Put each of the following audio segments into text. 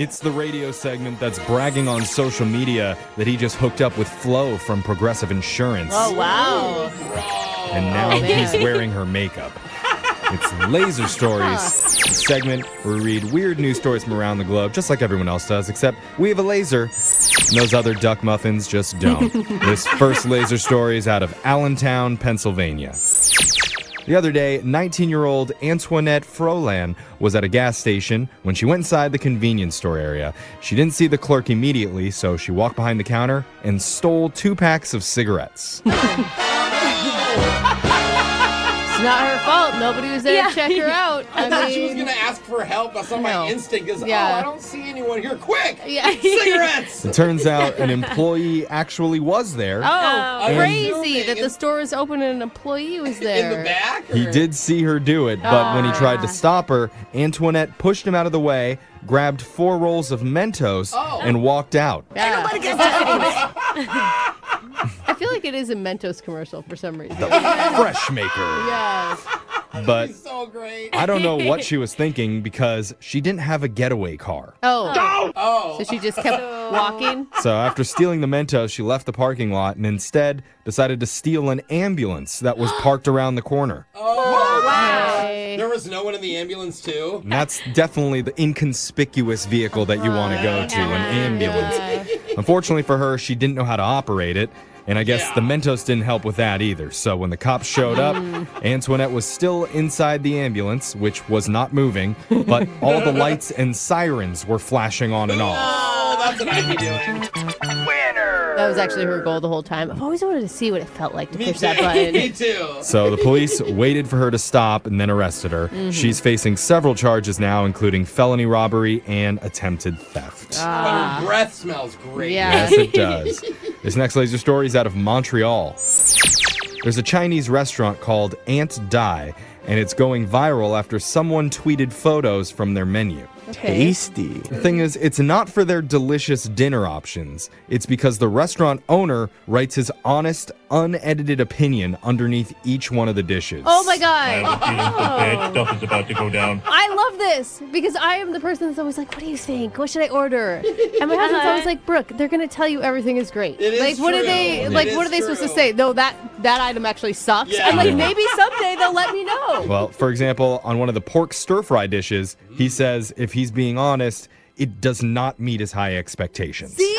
It's the radio segment that's bragging on social media that he just hooked up with Flo from Progressive Insurance. Oh, wow. And now he's wearing her makeup. It's Laser Stories, a segment where we read weird news stories from around the globe, just like everyone else does, except we have a laser, and those other duck muffins just don't. This first laser story is out of Allentown, Pennsylvania. The other day, 19-year-old Antoinette Frolan was at a gas station when she went inside the convenience store area. She didn't see the clerk immediately, so she walked behind the counter and stole 2 packs of cigarettes. It's not her fault. Nobody was there to check her out. I thought she was going to ask for help. That's not my instinct. Is, I don't see anyone here. Quick! Cigarettes! It turns out an employee actually was there. Oh, crazy that the store was open and an employee was there. In the back? Or? He did see her do it, but when he tried to stop her, Antoinette pushed him out of the way, grabbed 4 rolls of Mentos, and walked out. Yeah. Nobody gets touched. I feel like it is a Mentos commercial for some reason. The Fresh Maker. Yes. But so great. I don't know what she was thinking because she didn't have a getaway car. Oh. So she just kept walking? So after stealing the Mentos, she left the parking lot and instead decided to steal an ambulance that was parked around the corner. Oh, wow. There was no one in the ambulance, too? And that's definitely the inconspicuous vehicle that you want to go to, an ambulance. Unfortunately for her, she didn't know how to operate it. And I guess the Mentos didn't help with that either. So when the cops showed up, Antoinette was still inside the ambulance, which was not moving, but all the lights and sirens were flashing on and off. Oh, that's what I'd be doing. Winner! That was actually her goal the whole time. I've always wanted to see what it felt like to push that button. Me too. So the police waited for her to stop and then arrested her. She's facing several charges now, including felony robbery and attempted theft. But her breath smells great. Yeah. Yes, it does. This next laser story is out of Montreal. There's a Chinese restaurant called Aunt Dai, and it's going viral after someone tweeted photos from their menu. Tasty. The thing is, it's not for their delicious dinner options. It's because the restaurant owner writes his honest, unedited opinion underneath each one of the dishes. Oh my God. Bad stuff is about to go down. I love this because I am the person that's always like, what do you think? What should I order? And my husband's always like, Brooke, they're going to tell you everything is great. It is like, what true. are they, like, what are they supposed to say? No, that item actually sucks. Yeah. I'm like, maybe someday they'll let me know. Well, for example, on one of the pork stir-fry dishes, he says if he's being honest, it does not meet his high expectations. See?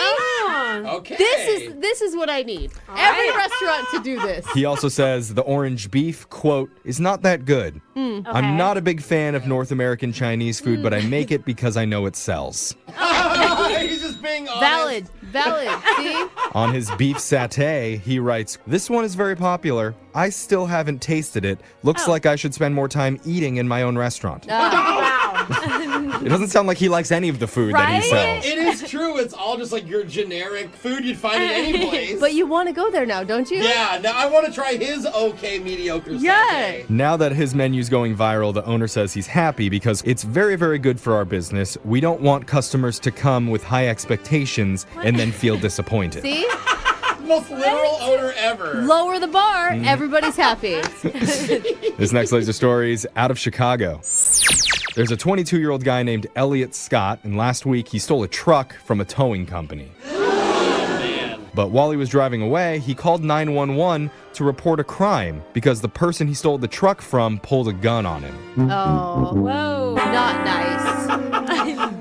Okay. This is what I need. Every restaurant to do this. He also says the orange beef, quote, is not that good. I'm not a big fan of North American Chinese food, but I make it because I know it sells. He's just being honest. Valid. See? On his beef satay, he writes, this one is very popular. I still haven't tasted it. Looks like I should spend more time eating in my own restaurant. It doesn't sound like he likes any of the food that he sells. It is true. It's all just like your generic food you'd find in any place. But you want to go there now, don't you? Yeah, now I want to try his mediocre satay. Now that his menu's going viral, the owner says he's happy because it's very, very good for our business. We don't want customers to come with high expectations and then feel disappointed. See? Most literal owner ever. Lower the bar, everybody's happy. This next laser story is out of Chicago. There's a 22-year-old guy named Elliot Scott, and last week he stole a truck from a towing company. But while he was driving away, he called 911 to report a crime because the person he stole the truck from pulled a gun on him. Oh, whoa. Not nice.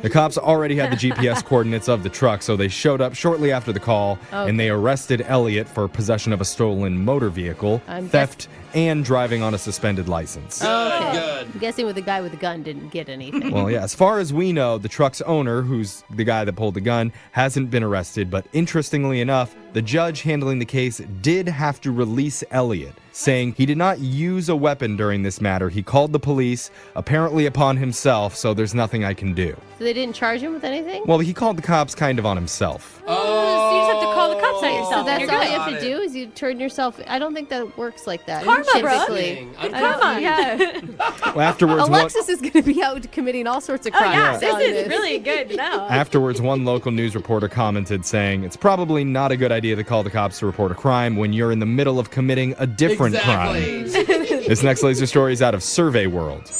The cops already had the GPS coordinates of the truck, so they showed up shortly after the call, and they arrested Elliot for possession of a stolen motor vehicle, theft, and driving on a suspended license. Good. I'm guessing with the guy with the gun didn't get anything. Well, yeah, as far as we know, the truck's owner, who's the guy that pulled the gun, hasn't been arrested, but interestingly enough, the judge handling the case did have to release Elliot, saying he did not use a weapon during this matter. He called the police, apparently upon himself, so there's nothing I can do. So they didn't charge him with anything? Well, he called the cops kind of on himself. So you just have to call the cops on yourself. So that's You're all good. you have to do is you turn yourself. I don't think that works like that. Karma, bro. typically. Karma, yeah. Well, afterwards, Alexis is going to be out committing all sorts of Oh, crimes. yeah. on This is really good to know. Afterwards, one local news reporter commented saying, it's probably not a good idea to call the cops to report a crime when you're in the middle of committing a different crime. This next laser story is out of Survey World.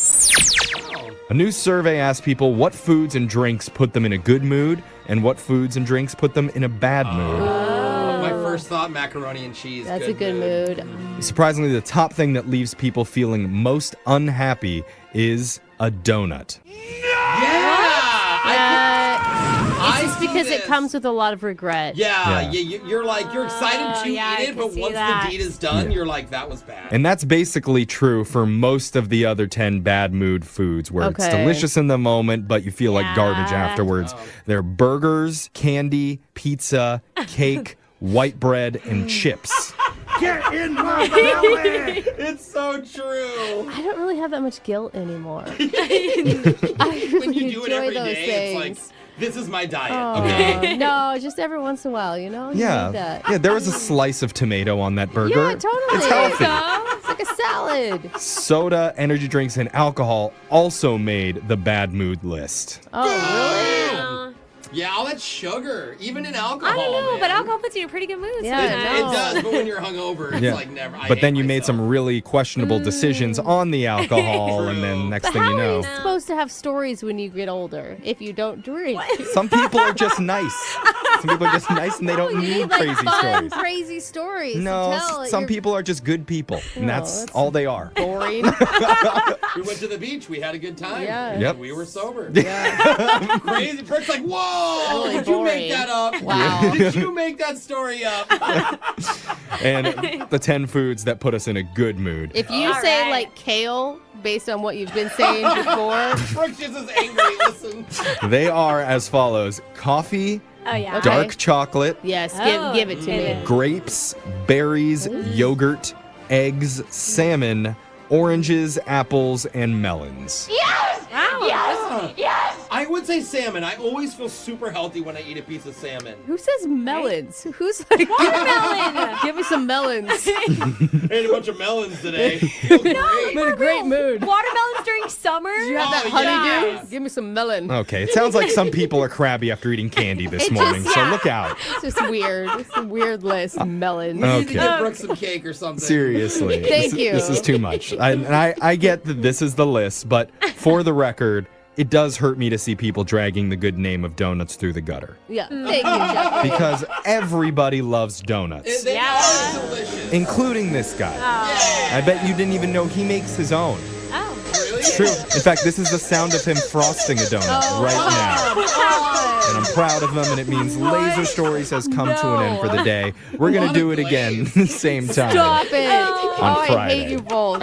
A new survey asked people what foods and drinks put them in a good mood and what foods and drinks put them in a bad mood. My first thought, macaroni and cheese. That's a good mood. Surprisingly, the top thing that leaves people feeling most unhappy is a donut. It's just because it comes with a lot of regret. Yeah. You're excited to eat it, but once the deed is done, you're like, that was bad. And that's basically true for most of the other 10 bad mood foods where it's delicious in the moment, but you feel like garbage afterwards. They're burgers, candy, pizza, cake, white bread, and chips. Get in my belly! It's so true. I don't really have that much guilt anymore. When you do it every day, it's like, this is my diet. Okay. No, just every once in a while, you know? You need that. Yeah, there was a slice of tomato on that burger. Yeah, totally. It's healthy. It's like a salad. Soda, energy drinks, and alcohol also made the bad mood list. Oh, really? Yeah, all that sugar, even in alcohol. I don't know, man. but alcohol puts you in a pretty good mood. Yeah, sometimes. It does, but when you're hungover, it's like never. But then you made some really questionable decisions on the alcohol, and then next thing you know. You're supposed to have stories when you get older if you don't drink. Some people are just nice. Some people are just nice and they don't need crazy stories. Crazy stories. No, to tell some people are just good people, and that's all they are. boring. We went to the beach. We had a good time. Yeah. Yep. We were sober. Yeah. Crazy. Brooke's like, whoa! Really Did you boring. make that up? Wow. Did you make that story up? And the 10 foods that put us in a good mood. If you All say right. like kale based on what you've been saying before, Brooke's just as angry. Listen. They are as follows: coffee, Oh, yeah. Okay. dark chocolate, yes, Oh, give it to give me. it. grapes, berries, yogurt, eggs, salmon, oranges, apples, and melons. Wow. I would say salmon. I always feel super healthy when I eat a piece of salmon. Who says melons? Who's like, Watermelon. give me some melons? I ate a bunch of melons today. Feels great. I'm in a great mood. Watermelons during summer. You have that Oh, honeydew? yes. Give me some melon. Okay, it sounds like some people are crabby after eating candy this It morning, just- so yeah. look out. It's just weird. It's a weird list. Melons. We need to Okay. give Brooke some cake or something. Seriously. Thank you. This is too much. I get that this is the list, but for the record, it does hurt me to see people dragging the good name of donuts through the gutter. Yeah. Thank you, Jeff. Because everybody loves donuts, They Yeah. are delicious. including this guy. Oh. I bet you didn't even know he makes his own. Oh. Really? It's true. In fact, this is the sound of him frosting a donut right now. And I'm proud of him, and it means Laser Stories has come to an end for the day. We're going to do it again same time Stop it. on I Friday. hate you both.